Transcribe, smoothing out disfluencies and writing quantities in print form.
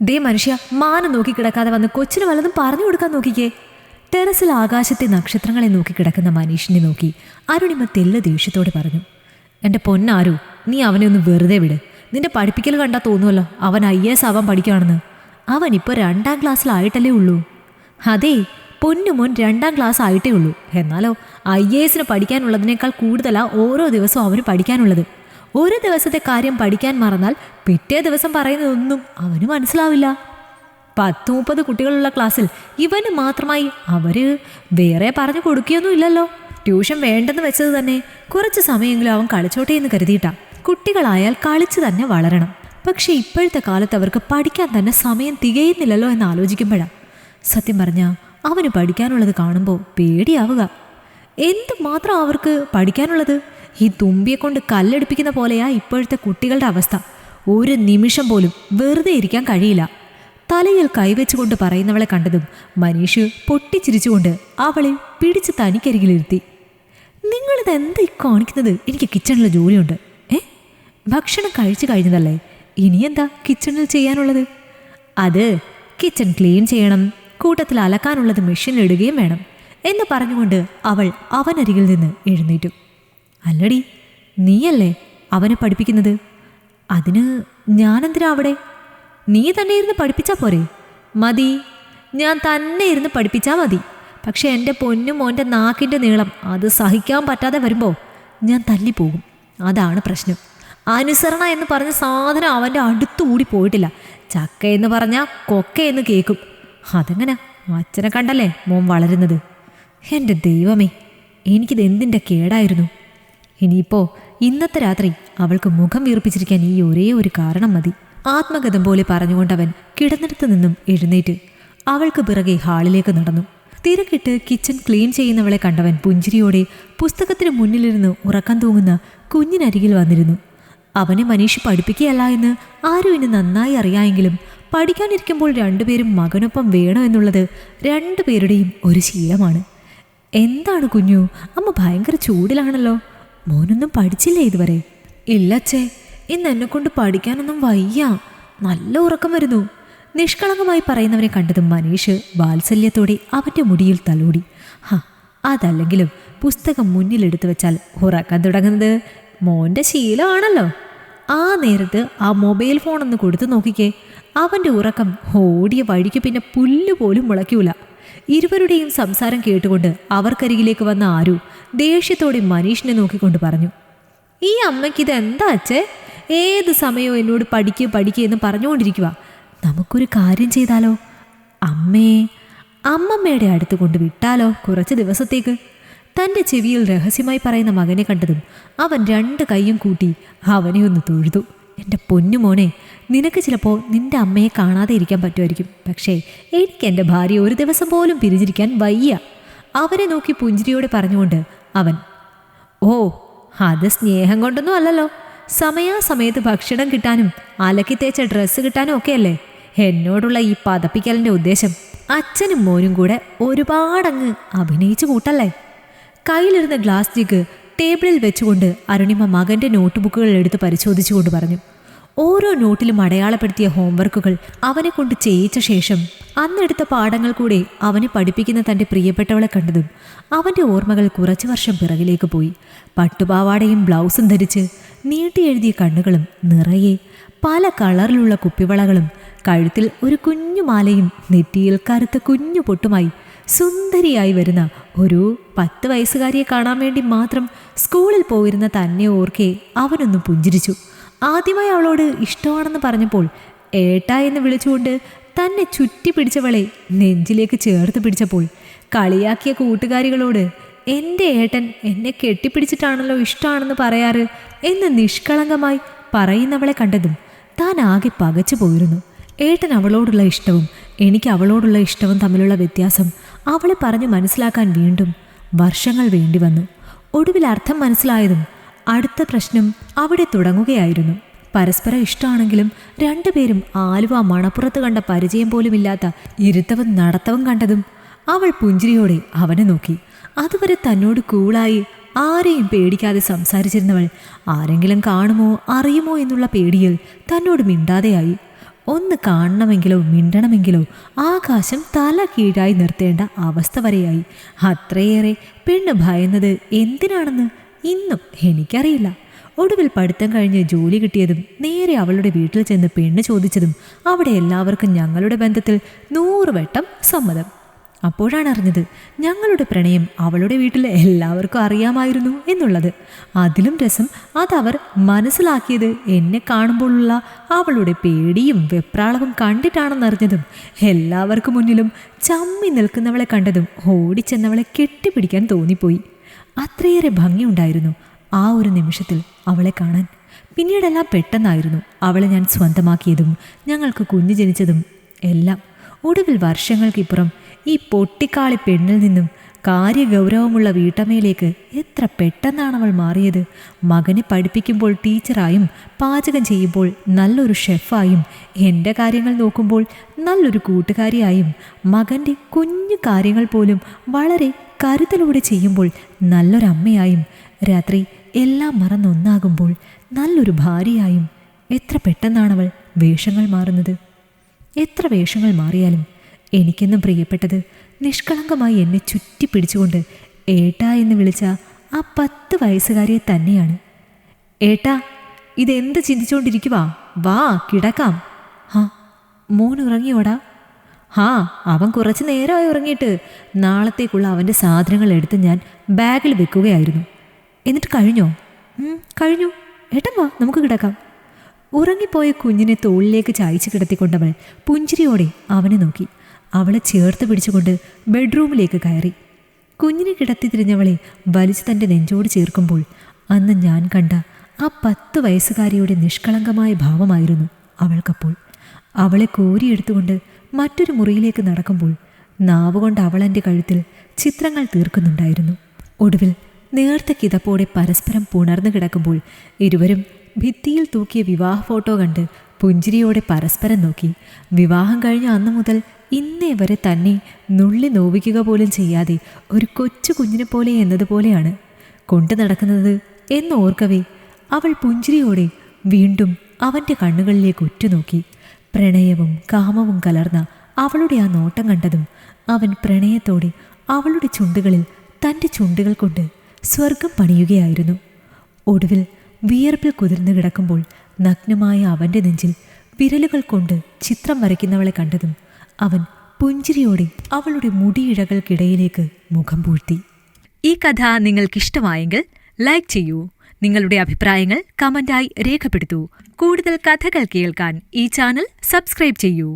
ദേ മനുഷ്യ, മാനം നോക്കിക്കിടക്കാതെ വന്ന് കൊച്ചിന് വല്ലതും പറഞ്ഞു കൊടുക്കാൻ നോക്കിക്കേ. ടെറസിൽ ആകാശത്തെ നക്ഷത്രങ്ങളെ നോക്കിക്കിടക്കുന്ന മനീഷിനെ നോക്കി അരുണിമ തെല്ല ദേഷ്യത്തോടെ പറഞ്ഞു. എൻ്റെ പൊന്നാരു, നീ അവനെ ഒന്ന് വെറുതെ വിട്. നിന്റെ പഠിപ്പിക്കൽ കണ്ടാൽ തോന്നുമല്ലോ അവൻ IAS ആവാൻ പഠിക്കുകയാണെന്ന്. അവൻ ഇപ്പോൾ 2ാം ക്ലാസ്സിലായിട്ടല്ലേ ഉള്ളൂ. അതേ, പൊന്നുമോൻ 2ാം ക്ലാസ് ആയിട്ടേ ഉള്ളൂ. എന്നാലോ IASന് പഠിക്കാനുള്ളതിനേക്കാൾ കൂടുതലാണ് ഓരോ ദിവസവും അവന് പഠിക്കാനുള്ളത്. ഒരു ദിവസത്തെ കാര്യം പഠിക്കാൻ മറന്നാൽ പിറ്റേ ദിവസം പറയുന്നതൊന്നും അവന് മനസ്സിലാവില്ല. 10-30 കുട്ടികളുള്ള ക്ലാസ്സിൽ ഇവന് മാത്രമായി അവര് വേറെ പറഞ്ഞു കൊടുക്കുകയൊന്നും ഇല്ലല്ലോ. ട്യൂഷൻ വേണ്ടെന്ന് വെച്ചത് തന്നെ കുറച്ച് സമയമെങ്കിലും അവൻ കളിച്ചോട്ടെ എന്ന് കരുതിയിട്ടാ. കുട്ടികളായാൽ കളിച്ച് തന്നെ വളരണം. പക്ഷെ ഇപ്പോഴത്തെ കാലത്ത് അവർക്ക് പഠിക്കാൻ തന്നെ സമയം തികയുന്നില്ലല്ലോ എന്ന് ആലോചിക്കുമ്പോഴാണ് സത്യം പറഞ്ഞാൽ അവന് പഠിക്കാനുള്ളത് കാണുമ്പോൾ പേടിയാവുക. എന്തുമാത്രം അവർക്ക് പഠിക്കാനുള്ളത്. ഈ തുമ്പിയെ കൊണ്ട് കല്ലെടുപ്പിക്കുന്ന പോലെയാ ഇപ്പോഴത്തെ കുട്ടികളുടെ അവസ്ഥ. ഒരു നിമിഷം പോലും വെറുതെ ഇരിക്കാൻ കഴിയില്ല. തലയിൽ കൈവച്ചുകൊണ്ട് പറയുന്നവളെ കണ്ടതും മനീഷ് പൊട്ടിച്ചിരിച്ചുകൊണ്ട് അവളെ പിടിച്ച് തനിക്കരികിലിരുത്തി. നിങ്ങളിത് എന്താ കാണിക്കുന്നത്? എനിക്ക് കിച്ചണിലെ ജോലിയുണ്ട്. ഭക്ഷണം കഴിച്ചു കഴിഞ്ഞതല്ലേ, ഇനിയെന്താ കിച്ചണിൽ ചെയ്യാനുള്ളത്? അത് കിച്ചൺ ക്ലീൻ ചെയ്യണം, കൂട്ടത്തിൽ അലക്കാനുള്ളത് മെഷീനിലിടുകയും വേണം എന്ന് പറഞ്ഞുകൊണ്ട് അവൾ അവനരികിൽ നിന്ന് എഴുന്നേറ്റു. അല്ലടി, നീയല്ലേ അവനെ പഠിപ്പിക്കുന്നത്? അതിന് ഞാനെന്തിനാ അവിടെ? നീ തന്നെ ഇരുന്ന് പഠിപ്പിച്ചാൽ പോരെ? മതി, ഞാൻ തന്നെ ഇരുന്ന് പഠിപ്പിച്ചാൽ മതി. പക്ഷെ എൻ്റെ പൊന്നും മോൻ്റെ നാക്കിൻ്റെ നീളം അത് സഹിക്കാൻ പറ്റാതെ വരുമ്പോൾ ഞാൻ തല്ലിപ്പോകും. അതാണ് പ്രശ്നം. അനുസരണ എന്ന് പറഞ്ഞ സാധനം അവൻ്റെ അടുത്തുകൂടി പോയിട്ടില്ല. ചക്ക എന്ന് പറഞ്ഞാൽ കൊക്കയെന്ന് കേൾക്കും. അതെങ്ങനെ അച്ഛനെ കണ്ടല്ലേ മോൻ വളരുന്നത്? എൻ്റെ ദൈവമേ, എനിക്കിത് എന്തിൻ്റെ കേടായിരുന്നു. ഇനിയിപ്പോൾ ഇന്നത്തെ രാത്രി അവൾക്ക് മുഖം വീർപ്പിച്ചിരിക്കാൻ ഈ ഒരേ ഒരു കാരണം മതി. ആത്മഗതം പോലെ പറഞ്ഞുകൊണ്ടവൻ കിടന്നിടത്ത് നിന്നും എഴുന്നേറ്റ് അവൾക്ക് പിറകെ ഹാളിലേക്ക് നടന്നു. തിരക്കിട്ട് കിച്ചൺ ക്ലീൻ ചെയ്യുന്നവളെ കണ്ടവൻ പുഞ്ചിരിയോടെ പുസ്തകത്തിന് മുന്നിലിരുന്ന് ഉറക്കം തൂങ്ങുന്ന കുഞ്ഞിനരികിൽ വന്നിരുന്നു. അവനെ മനീഷ് പഠിപ്പിക്കുകയല്ല എന്ന് ആരും ഇന്ന് നന്നായി അറിയാമെങ്കിലും പഠിക്കാനിരിക്കുമ്പോൾ രണ്ടുപേരും മകനൊപ്പം വേണോ എന്നുള്ളത് രണ്ടുപേരുടെയും ഒരു ശീലമാണ്. എന്താണ് കുഞ്ഞു, അമ്മ ഭയങ്കര ചൂടിലാണല്ലോ. മോനൊന്നും പഠിച്ചില്ലേ ഇതുവരെ? ഇല്ലച്ചേ, ഇന്ന് എന്നെക്കൊണ്ട് പഠിക്കാനൊന്നും വയ്യ, നല്ല ഉറക്കം വരുന്നു. നിഷ്കളങ്കമായി പറയുന്നവനെ കണ്ടതും മനീഷ് വാത്സല്യത്തോടെ അവൻ്റെ മുടിയിൽ തലോടി. അതല്ലെങ്കിലും പുസ്തകം മുന്നിലെടുത്ത് വെച്ചാൽ ഉറക്കാൻ തുടങ്ങുന്നത് മോൻ്റെ ശീലമാണല്ലോ. ആ നേരത്ത് ആ മൊബൈൽ ഫോണൊന്ന് കൊടുത്തു നോക്കിക്കേ, അവൻ്റെ ഉറക്കം ഓടിയ വഴിക്ക് പിന്നെ പുല്ല് പോലും മുളയ്ക്കൂല. ഇരുവരുടെയും സംസാരം കേട്ടുകൊണ്ട് അവർക്കരികിലേക്ക് വന്ന ആരു ദേഷ്യത്തോടെ മനീഷിനെ നോക്കിക്കൊണ്ട് പറഞ്ഞു. ഈ അമ്മയ്ക്കിത് എന്താ അച്ഛേ? ഏത് സമയവും എന്നോട് പഠിക്കുക എന്ന് പറഞ്ഞുകൊണ്ടിരിക്കുക. നമുക്കൊരു കാര്യം ചെയ്താലോ? അമ്മമ്മയുടെ അടുത്ത് കൊണ്ട് വിട്ടാലോ കുറച്ച് ദിവസത്തേക്ക്? തൻ്റെ ചെവിയിൽ രഹസ്യമായി പറയുന്ന മകനെ കണ്ടതും അവൻ 2 കൈയും കൂട്ടി അവനെ ഒന്ന് തൊഴുതു. എൻ്റെ പൊന്നുമോനെ, നിനക്ക് ചിലപ്പോൾ നിൻ്റെ അമ്മയെ കാണാതെ ഇരിക്കാൻ പറ്റുമായിരിക്കും. പക്ഷേ എനിക്ക് എൻ്റെ ഭാര്യ ഒരു ദിവസം പോലും പിരിഞ്ഞിരിക്കാൻ വയ്യ. അവരെ നോക്കി പുഞ്ചിരിയോടെ പറഞ്ഞുകൊണ്ട് അവൻ, ഓ അത് സ്നേഹം കൊണ്ടൊന്നും അല്ലല്ലോ. സമയാസമയത്ത് ഭക്ഷണം കിട്ടാനും അലക്കി തേച്ച ഡ്രസ്സ് കിട്ടാനും ഒക്കെയല്ലേ എന്നോടുള്ള ഈ പതപ്പിക്കലിൻ്റെ ഉദ്ദേശം. അച്ഛനും മോനും കൂടെ ഒരുപാടങ്ങ് അഭിനയിച്ചു കൂട്ടല്ലേ. കയ്യിലിരുന്ന ഗ്ലാസ് ജഗ് ടേബിളിൽ വെച്ചുകൊണ്ട് അരുണിമ മകൻ്റെ നോട്ട്ബുക്കുകൾ എടുത്ത് പരിശോധിച്ചുകൊണ്ട് പറഞ്ഞു. ഓരോ നോട്ടിലും അടയാളപ്പെടുത്തിയ ഹോംവർക്കുകൾ അവനെ കൊണ്ട് ചെയ്യിച്ച ശേഷം അന്നെടുത്ത പാഠങ്ങൾ കൂടെ അവനെ പഠിപ്പിക്കുന്ന തൻ്റെ പ്രിയപ്പെട്ടവളെ കണ്ടതും അവൻ്റെ ഓർമ്മകൾ കുറച്ചു വർഷം പിറകിലേക്ക് പോയി. പട്ടുപാവാടയും ബ്ലൗസും ധരിച്ച് നീട്ടിയെഴുതിയ കണ്ണുകളും നിറയെ പല കളറിലുള്ള കുപ്പിവളകളും കഴുത്തിൽ ഒരു കുഞ്ഞു മാലയും നെറ്റിയിൽ കറുത്ത കുഞ്ഞു പൊട്ടുമായി സുന്ദരിയായി വരുന്ന ഒരു 10 വയസ്സുകാരിയെ കാണാൻ വേണ്ടി മാത്രം സ്കൂളിൽ പോയിരുന്ന തന്നെ ഓർക്കെ അവനൊന്ന് പുഞ്ചിരിച്ചു. ആദ്യമായി അവളോട് ഇഷ്ടമാണെന്ന് പറഞ്ഞപ്പോൾ ഏട്ടാ എന്ന് വിളിച്ചുകൊണ്ട് തന്നെ ചുറ്റി പിടിച്ചവളെ നെഞ്ചിലേക്ക് ചേർത്ത് പിടിച്ചപ്പോൾ കളിയാക്കിയ കൂട്ടുകാരികളോട് എൻ്റെ ഏട്ടൻ എന്നെ കെട്ടിപ്പിടിച്ചിട്ടാണല്ലോ ഇഷ്ടമാണെന്ന് പറയാറ് എന്ന് നിഷ്കളങ്കമായി പറയുന്നവളെ കണ്ടതും താൻ ആകെ പകച്ചു പോയിരുന്നു. ഏട്ടൻ അവളോടുള്ള ഇഷ്ടവും എനിക്ക് അവളോടുള്ള ഇഷ്ടവും തമ്മിലുള്ള വ്യത്യാസം അവളെ പറഞ്ഞു മനസ്സിലാക്കാൻ വീണ്ടും വർഷങ്ങൾ വേണ്ടി വന്നു. ഒടുവിൽ അർത്ഥം മനസ്സിലായതും അടുത്ത പ്രശ്നം അവിടെ തുടങ്ങുകയായിരുന്നു. പരസ്പരം ഇഷ്ടമാണെങ്കിലും രണ്ടുപേരും ആലുവ മണപ്പുറത്ത് കണ്ട പരിചയം പോലുമില്ലാത്ത ഇരുത്തവും നടത്തവും കണ്ടതും അവൾ പുഞ്ചിരിയോടെ അവനെ നോക്കി. അതുവരെ തന്നോട് കൂളായി ആരെയും പേടിക്കാതെ സംസാരിച്ചിരുന്നവൾ ആരെങ്കിലും കാണുമോ അറിയുമോ എന്നുള്ള പേടിയിൽ തന്നോട് മിണ്ടാതെയായി. ഒന്ന് കാണണമെങ്കിലോ മിണ്ടണമെങ്കിലോ ആകാശം തല കീഴായി നിർത്തേണ്ട അവസ്ഥ വരെയായി. അത്രയേറെ പെണ്ണ് ഭയന്നത് എന്തിനാണെന്ന് ഇന്നും എനിക്കറിയില്ല. ഒടുവിൽ പഠിത്തം കഴിഞ്ഞ് ജോലി കിട്ടിയതും നേരെ അവളുടെ വീട്ടിൽ ചെന്ന് പെണ്ണ് ചോദിച്ചതും അവിടെ എല്ലാവർക്കും ഞങ്ങളുടെ ബന്ധത്തിൽ 100 വട്ടം സമ്മതം. അപ്പോഴാണ് അറിഞ്ഞത് ഞങ്ങളുടെ പ്രണയം അവളുടെ വീട്ടിൽ എല്ലാവർക്കും അറിയാമായിരുന്നു എന്നുള്ളത്. അതിലും രസം അതവർ മനസ്സിലാക്കിയത് എന്നെ കാണുമ്പോഴുള്ള അവളുടെ പേടിയും വെപ്രാളവും കണ്ടിട്ടാണെന്നറിഞ്ഞതും എല്ലാവർക്കും മുന്നിലും ചമ്മി നിൽക്കുന്നവളെ കണ്ടതും ഓടിച്ചെന്നവളെ കെട്ടിപ്പിടിക്കാൻ തോന്നിപ്പോയി. അത്രയേറെ ഭംഗിയുണ്ടായിരുന്നു ആ ഒരു നിമിഷത്തിൽ അവളെ കാണാൻ. പിന്നീടെല്ലാം പെട്ടെന്നായിരുന്നു അവളെ ഞാൻ സ്വന്തമാക്കിയതും ഞങ്ങൾക്ക് കുഞ്ഞു ജനിച്ചതും എല്ലാം. ഒടുവിൽ വർഷങ്ങൾക്കിപ്പുറം ഈ പൊട്ടിക്കാളി പെണ്ണിൽ നിന്നും കാര്യഗൗരവമുള്ള വീട്ടമ്മയിലേക്ക് എത്ര പെട്ടെന്നാണ് അവൾ മാറിയത്. മകനെ പഠിപ്പിക്കുമ്പോൾ ടീച്ചറായും പാചകം ചെയ്യുമ്പോൾ നല്ലൊരു ഷെഫായും എൻ്റെ കാര്യങ്ങൾ നോക്കുമ്പോൾ നല്ലൊരു കൂട്ടുകാരിയായും മകൻ്റെ കുഞ്ഞു കാര്യങ്ങൾ പോലും വളരെ കരുതലോടെ ചെയ്യുമ്പോൾ നല്ലൊരമ്മയായും രാത്രി എല്ലാം മറന്നൊന്നാകുമ്പോൾ നല്ലൊരു ഭാര്യയായും എത്ര പെട്ടെന്നാണവൾ വേഷങ്ങൾ മാറുന്നത്. എത്ര വേഷങ്ങൾ മാറിയാലും എനിക്കെന്നും പ്രിയപ്പെട്ടത് നിഷ്കളങ്കമായി എന്നെ ചുറ്റിപ്പിടിച്ചുകൊണ്ട് ഏട്ടാ എന്ന് വിളിച്ച ആ 10 വയസ്സുകാരിയെ തന്നെയാണ്. ഏട്ടാ, ഇതെന്ത് ചിന്തിച്ചുകൊണ്ടിരിക്കുവാ? വാ കിടക്കാം. ഹാ, മോൻ ഉറങ്ങിയോടാ? ഹാ, അവൻ കുറച്ച് നേരമായി ഉറങ്ങിയിട്ട്. നാളത്തേക്കുള്ള അവൻ്റെ സാധനങ്ങൾ എടുത്ത് ഞാൻ ബാഗിൽ വെക്കുകയായിരുന്നു. എന്നിട്ട് കഴിഞ്ഞോ? കഴിഞ്ഞു. ഏട്ടൻ വാ, നമുക്ക് കിടക്കാം. ഉറങ്ങിപ്പോയ കുഞ്ഞിനെ തോളിലേക്ക് ചായച്ചു കിടത്തിക്കൊണ്ടവൾ പുഞ്ചിരിയോടെ അവനെ നോക്കി. അവളെ ചേർത്ത് പിടിച്ചുകൊണ്ട് ബെഡ്റൂമിലേക്ക് കയറി. കുഞ്ഞിനെ കിടത്തി തിരിഞ്ഞവളെ വലിച്ചു തൻ്റെ നെഞ്ചോട് ചേർക്കുമ്പോൾ അന്ന് ഞാൻ കണ്ട ആ 10 വയസ്സുകാരിയുടെ നിഷ്കളങ്കമായ ഭാവമായിരുന്നു അവൾക്കപ്പോൾ. അവളെ കോരിയെടുത്തുകൊണ്ട് മറ്റൊരു മുറിയിലേക്ക് നടക്കുമ്പോൾ നാവുകൊണ്ട് അവൾ എൻ്റെ കഴുത്തിൽ ചിത്രങ്ങൾ തീർക്കുന്നുണ്ടായിരുന്നു. ഒടുവിൽ നേർത്ത കിതപ്പോടെ പരസ്പരം പുണർന്നു കിടക്കുമ്പോൾ ഇരുവരും ഭിത്തിയിൽ തൂക്കിയ വിവാഹ ഫോട്ടോ കണ്ട് പുഞ്ചിരിയോടെ പരസ്പരം നോക്കി. വിവാഹം കഴിഞ്ഞ അന്നു മുതൽ ഇന്നേ വരെ തന്നെ നുള്ളി നോവിക്കുക പോലും ചെയ്യാതെ ഒരു കൊച്ചു കുഞ്ഞിനെ പോലെ എന്നതുപോലെയാണ് കൊണ്ടു നടക്കുന്നത് എന്നോർക്കവേ അവൾ പുഞ്ചിരിയോടെ വീണ്ടും അവൻ്റെ കണ്ണുകളിലേക്ക് ഉറ്റുനോക്കി. പ്രണയവും കാമവും കലർന്ന അവളുടെ ആ നോട്ടം കണ്ടതും അവൻ പ്രണയത്തോടെ അവളുടെ ചുണ്ടുകളിൽ തൻ്റെ ചുണ്ടുകൾ കൊണ്ട് സ്വർഗം പണിയുകയായിരുന്നു. ഒടുവിൽ വിയർപ്പിൽ കുതിർന്നു കിടക്കുമ്പോൾ നഗ്നമായ അവൻ്റെ നെഞ്ചിൽ വിരലുകൾ കൊണ്ട് ചിത്രം വരയ്ക്കുന്നവളെ കണ്ടതും അവൻ പുഞ്ചിരിയോടെ അവളുടെ മുടിയിഴകൾക്കിടയിലേക്ക് മുഖം പൂഴ്ത്തി. ഈ കഥ നിങ്ങൾക്കിഷ്ടമായെങ്കിൽ ലൈക്ക് ചെയ്യൂ. നിങ്ങളുടെ അഭിപ്രായങ്ങൾ കമൻ്റായി രേഖപ്പെടുത്തൂ. കൂടുതൽ കഥകൾ കേൾക്കാൻ ഈ ചാനൽ സബ്സ്ക്രൈബ് ചെയ്യൂ.